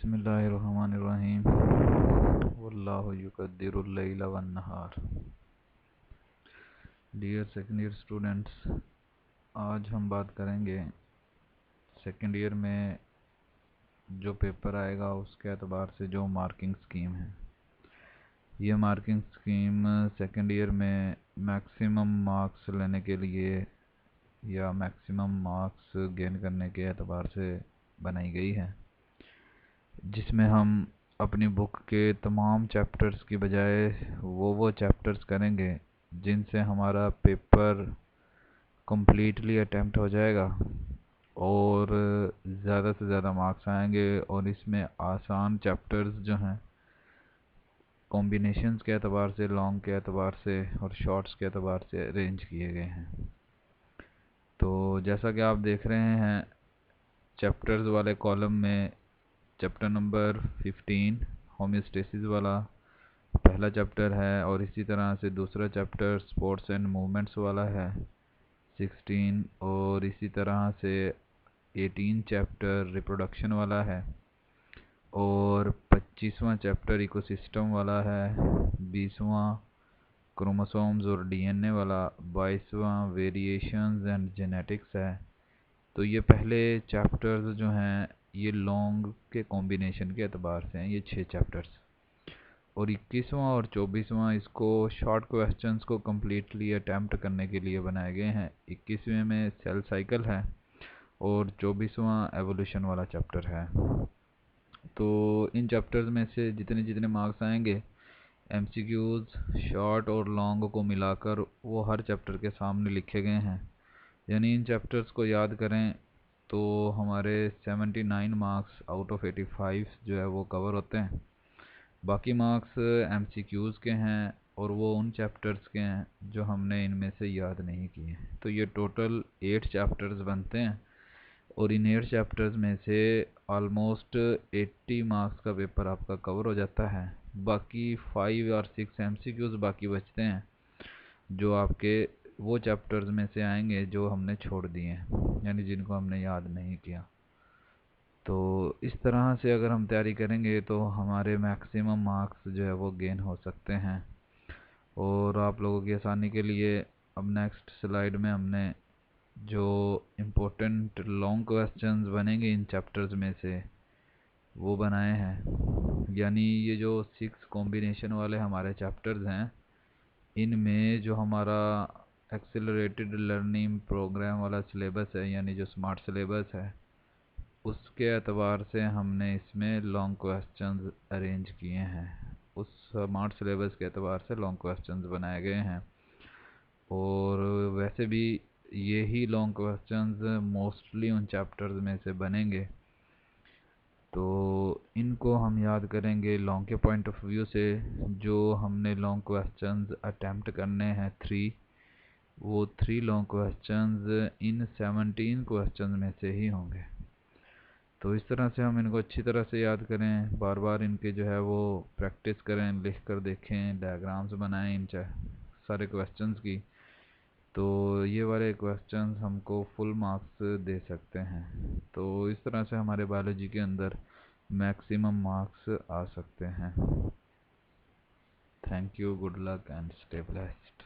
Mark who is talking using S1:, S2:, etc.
S1: बिस्मिल्लाहिर्रहमानिर्रहीम वल्लाहु युक़द्दिरुल लैला वन नहार। Dear second year students, आज हम बात करेंगे सेकेंड ईयर में जो पेपर आएगा उसके एतबार से जो मार्किंग स्कीम है। ये मार्किंग स्कीम सेकेंड ईयर में मैक्सिमम मार्क्स लेने के लिए या मैक्सिमम मार्क्स गेन करने के एतबार से बनाई गई है, जिसमें हम अपनी बुक के तमाम चैप्टर्स की बजाय वो चैप्टर्स करेंगे जिनसे हमारा पेपर कम्प्लीटली अटेम्प्ट हो जाएगा और ज़्यादा से ज़्यादा मार्क्स आएंगे। और इसमें आसान चैप्टर्स जो हैं कॉम्बिनेशंस के एतबार से, लॉन्ग के एतबार से और शॉर्ट्स के एतबार से अरेंज किए गए हैं। तो जैसा कि आप देख रहे हैं, चैप्टर्स वाले कॉलम में चैप्टर नंबर 15 होम्योस्टेसिस वाला पहला चैप्टर है, और इसी तरह से दूसरा चैप्टर स्पोर्ट्स एंड मूवमेंट्स वाला है 16, और इसी तरह से 18 चैप्टर रिप्रोडक्शन वाला है, और 25वां चैप्टर इकोसिस्टम वाला है, 20वां क्रोमोसोम्स और डीएनए वाला, 22वां वेरिएशंस एंड जेनेटिक्स है। तो ये पहले चैप्टर्स जो हैं ये लॉन्ग के कॉम्बिनेशन के एतबार से हैं, ये 6 चैप्टर्स। और 21वां और 24वां इसको शॉर्ट क्वेश्चंस को कम्प्लीटली अटैम्प्ट करने के लिए बनाए गए हैं। 21वें में सेल साइकिल है और 24वां एवोल्यूशन वाला चैप्टर है। तो इन चैप्टर्स में से जितने जितने मार्क्स आएंगे एमसीक्यूज शॉर्ट और लॉन्ग को मिलाकर वो हर चैप्टर के सामने लिखे गए हैं। यानी इन चैप्टर्स को याद करें तो हमारे 79 मार्क्स आउट ऑफ 85 जो है वो कवर होते हैं। बाकी मार्क्स एमसीक्यूज़ के हैं और वो उन चैप्टर्स के हैं जो हमने इनमें से याद नहीं किए। तो ये टोटल 8 चैप्टर्स बनते हैं और इन 8 चैप्टर्स में से ऑलमोस्ट 80 मार्क्स का पेपर आपका कवर हो जाता है। बाकी 5 और 6 एमसीक्यूज़ बाकी बचते हैं जो आपके वो चैप्टर्स में से आएंगे जो हमने छोड़ दिए हैं, यानी जिनको हमने याद नहीं किया। तो इस तरह से अगर हम तैयारी करेंगे तो हमारे मैक्सिमम मार्क्स जो है वो गेन हो सकते हैं। और आप लोगों की आसानी के लिए अब नेक्स्ट स्लाइड में हमने जो इम्पोर्टेंट लॉन्ग क्वेश्चंस बनेंगे इन चैप्टर्स में से वो बनाए हैं। यानी ये जो 6 कॉम्बिनेशन वाले हमारे चैप्टर्स हैं, इनमें जो हमारा एक्सेलरेटेड लर्निंग प्रोग्राम वाला सिलेबस है, यानी जो स्मार्ट सिलेबस है, उसके एतबार से हमने इसमें लॉन्ग क्वेश्चंस अरेंज किए हैं। उस स्मार्ट सिलेबस के एतबार से लॉन्ग क्वेश्चंस बनाए गए हैं। और वैसे भी यही लॉन्ग क्वेश्चंस मोस्टली उन चैप्टर्स में से बनेंगे, तो इनको हम याद करेंगे लॉन्ग के पॉइंट ऑफ व्यू से। जो हमने लॉन्ग क्वेश्चंस अटैम्प्ट करने हैं 3, वो 3 लॉन्ग क्वेश्चंस इन 17 क्वेश्चंस में से ही होंगे। तो इस तरह से हम इनको अच्छी तरह से याद करें, बार बार इनके जो है वो प्रैक्टिस करें, लिख कर देखें, डायग्राम्स बनाएं इन सारे क्वेश्चंस की। तो ये वाले क्वेश्चंस हमको फुल मार्क्स दे सकते हैं। तो इस तरह से हमारे बायोलॉजी के अंदर मैक्सिमम मार्क्स आ सकते हैं। Thank you, good luck and stay blessed.